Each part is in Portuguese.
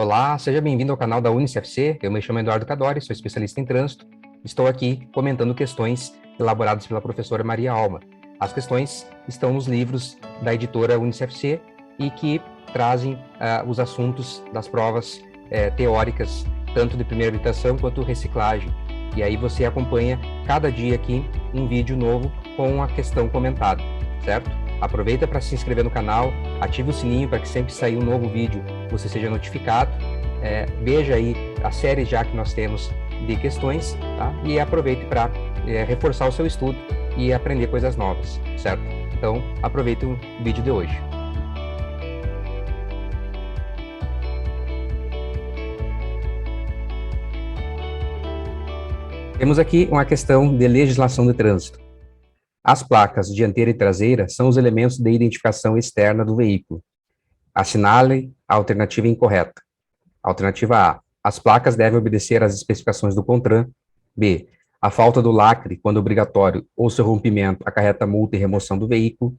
Olá, seja bem-vindo ao canal da UniCFC. Eu me chamo Eduardo Cadori, sou especialista em trânsito. Estou aqui comentando questões elaboradas pela professora Maria Alma. As questões estão nos livros da editora UniCFC e que trazem os assuntos das provas teóricas, tanto de primeira habilitação quanto reciclagem. E aí você acompanha cada dia aqui um vídeo novo com a questão comentada, certo? Aproveita para se inscrever no canal, ative o sininho para que sempre que sair um novo vídeo você seja notificado. Veja aí a série já que nós temos de questões, tá? E aproveite para reforçar o seu estudo e aprender coisas novas, certo? Então, aproveite o vídeo de hoje. Temos aqui uma questão de legislação de trânsito. As placas dianteira e traseira são os elementos de identificação externa do veículo. Assinale a alternativa incorreta. Alternativa A. As placas devem obedecer às especificações do CONTRAN. B. A falta do lacre, quando obrigatório, ou seu rompimento, acarreta multa e remoção do veículo.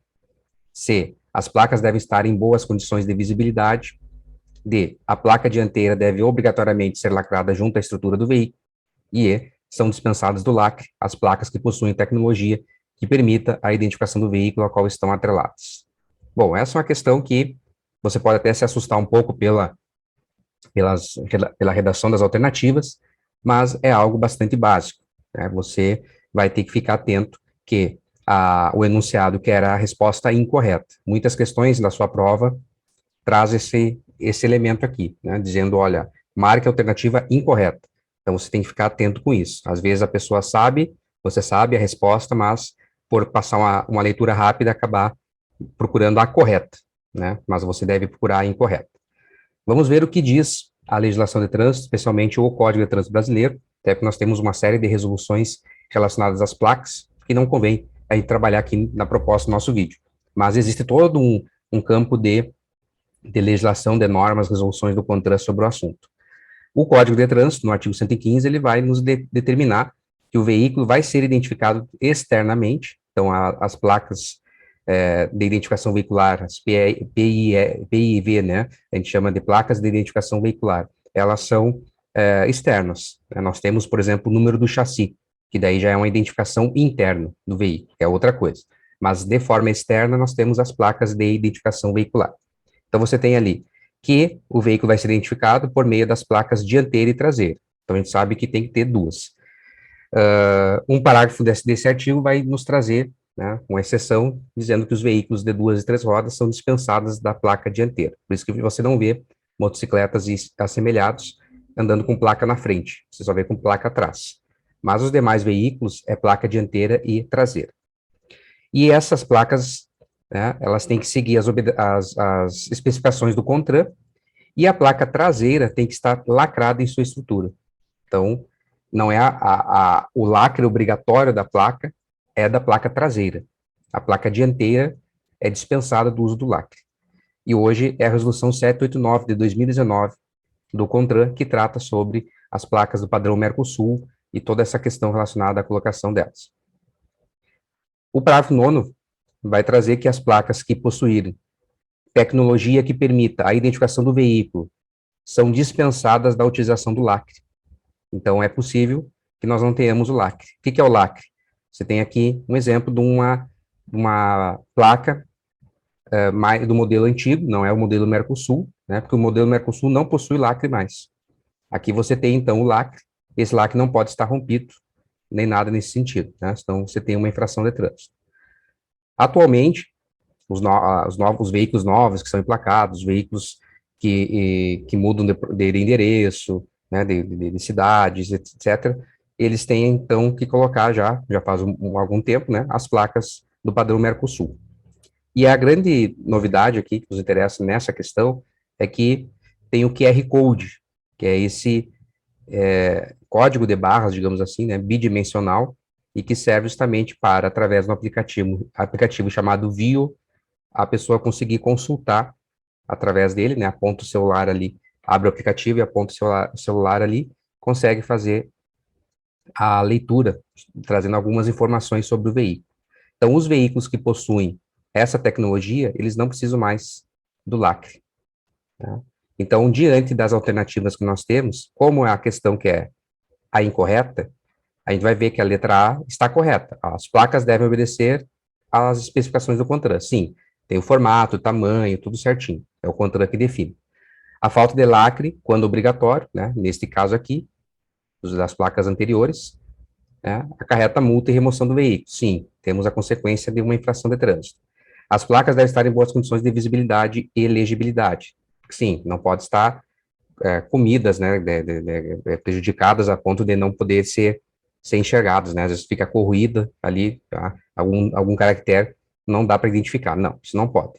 C. As placas devem estar em boas condições de visibilidade. D. A placa dianteira deve obrigatoriamente ser lacrada junto à estrutura do veículo. E E. São dispensadas do lacre as placas que possuem tecnologia que permita a identificação do veículo ao qual estão atreladas. Bom, essa é uma questão que você pode até se assustar um pouco pela redação das alternativas, mas é algo bastante básico, né? Você vai ter que ficar atento que o enunciado quer a resposta incorreta. Muitas questões da sua prova traz esse elemento aqui, né? Dizendo, olha, marque a alternativa incorreta. Então, você tem que ficar atento com isso. Às vezes a pessoa sabe, você sabe a resposta, mas por passar uma leitura rápida, acabar procurando a correta, né? Mas você deve procurar a incorreta. Vamos ver o que diz a legislação de trânsito, especialmente o Código de Trânsito Brasileiro, até que nós temos uma série de resoluções relacionadas às placas, que não convém a gente trabalhar aqui na proposta do nosso vídeo. Mas existe todo um campo de legislação, de normas, resoluções do CONTRAN sobre o assunto. O Código de Trânsito, no artigo 115, ele vai nos determinar que o veículo vai ser identificado externamente, então as placas de identificação veicular, as PIV, né, a gente chama de placas de identificação veicular, elas são externas, né? Nós temos, por exemplo, o número do chassi, que daí já é uma identificação interna do veículo, que é outra coisa, mas de forma externa nós temos as placas de identificação veicular. Então você tem ali que o veículo vai ser identificado por meio das placas dianteira e traseira. Então, a gente sabe que tem que ter duas. Um parágrafo desse artigo vai nos trazer, né, uma exceção, dizendo que os veículos de 2 e 3 rodas são dispensados da placa dianteira. Por isso que você não vê motocicletas e assemelhados andando com placa na frente, você só vê com placa atrás. Mas os demais veículos é placa dianteira e traseira. E essas placas, né, elas têm que seguir as especificações do CONTRAN, e a placa traseira tem que estar lacrada em sua estrutura. Então, não é o lacre obrigatório da placa, é da placa traseira. A placa dianteira é dispensada do uso do lacre. E hoje é a resolução 789 de 2019 do CONTRAN, que trata sobre as placas do padrão Mercosul e toda essa questão relacionada à colocação delas. O parágrafo 9º vai trazer que as placas que possuírem tecnologia que permita a identificação do veículo são dispensadas da utilização do lacre. Então, é possível que nós não tenhamos o lacre. O que é o lacre? Você tem aqui um exemplo de uma placa do modelo antigo, não é o modelo Mercosul, né, porque o modelo Mercosul não possui lacre mais. Aqui você tem, então, o lacre. Esse lacre não pode estar rompido, nem nada nesse sentido, né? Então, você tem uma infração de trânsito. Atualmente, os veículos novos que são emplacados, os veículos que mudam de endereço, né, de cidades, etc., eles têm, então, que colocar já faz algum tempo, né, as placas do padrão Mercosul. E a grande novidade aqui que nos interessa nessa questão é que tem o QR Code, que é esse código de barras, digamos assim, né, bidimensional, e que serve justamente para, através do aplicativo chamado Vio, a pessoa conseguir consultar através dele, né, aponta o celular ali, abre o aplicativo e aponta o celular ali, consegue fazer a leitura, trazendo algumas informações sobre o veículo. Então, os veículos que possuem essa tecnologia, eles não precisam mais do lacre, tá? Então, diante das alternativas que nós temos, como é a questão que é a incorreta, a gente vai ver que a letra A está correta. As placas devem obedecer às especificações do CONTRAN. Sim, tem o formato, o tamanho, tudo certinho. É o CONTRAN que define. A falta de lacre, quando obrigatório, né, neste caso aqui, das placas anteriores, né, acarreta multa e remoção do veículo. Sim, temos a consequência de uma infração de trânsito. As placas devem estar em boas condições de visibilidade e legibilidade. Sim, não pode estar comidas, né, prejudicadas a ponto de não poder ser enxergados, né, às vezes fica corroída ali, tá? Algum caractere não dá para identificar, não, isso não pode.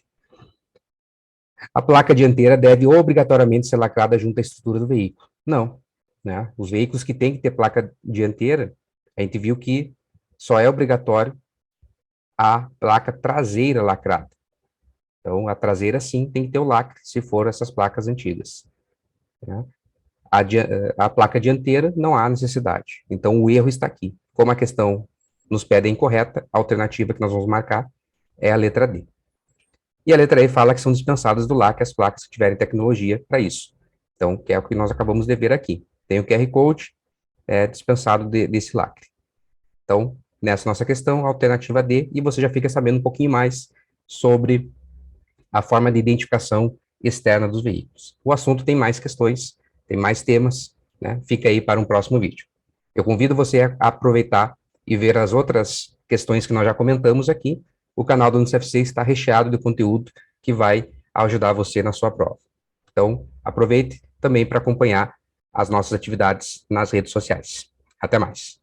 A placa dianteira deve obrigatoriamente ser lacrada junto à estrutura do veículo. Não, né, os veículos que têm que ter placa dianteira, a gente viu que só é obrigatório a placa traseira lacrada. Então, a traseira, sim, tem que ter o lacre, se for essas placas antigas, né? A placa dianteira não há necessidade. Então, o erro está aqui. Como a questão nos pede a incorreta, a alternativa que nós vamos marcar é a letra D. E a letra E fala que são dispensadas do lacre as placas que tiverem tecnologia para isso. Então, que é o que nós acabamos de ver aqui. Tem o QR Code, dispensado desse lacre. Então, nessa nossa questão, a alternativa D, e você já fica sabendo um pouquinho mais sobre a forma de identificação externa dos veículos. O assunto tem mais questões, tem mais temas, né? Fica aí para um próximo vídeo. Eu convido você a aproveitar e ver as outras questões que nós já comentamos aqui. O canal do UniCFC está recheado de conteúdo que vai ajudar você na sua prova. Então, aproveite também para acompanhar as nossas atividades nas redes sociais. Até mais.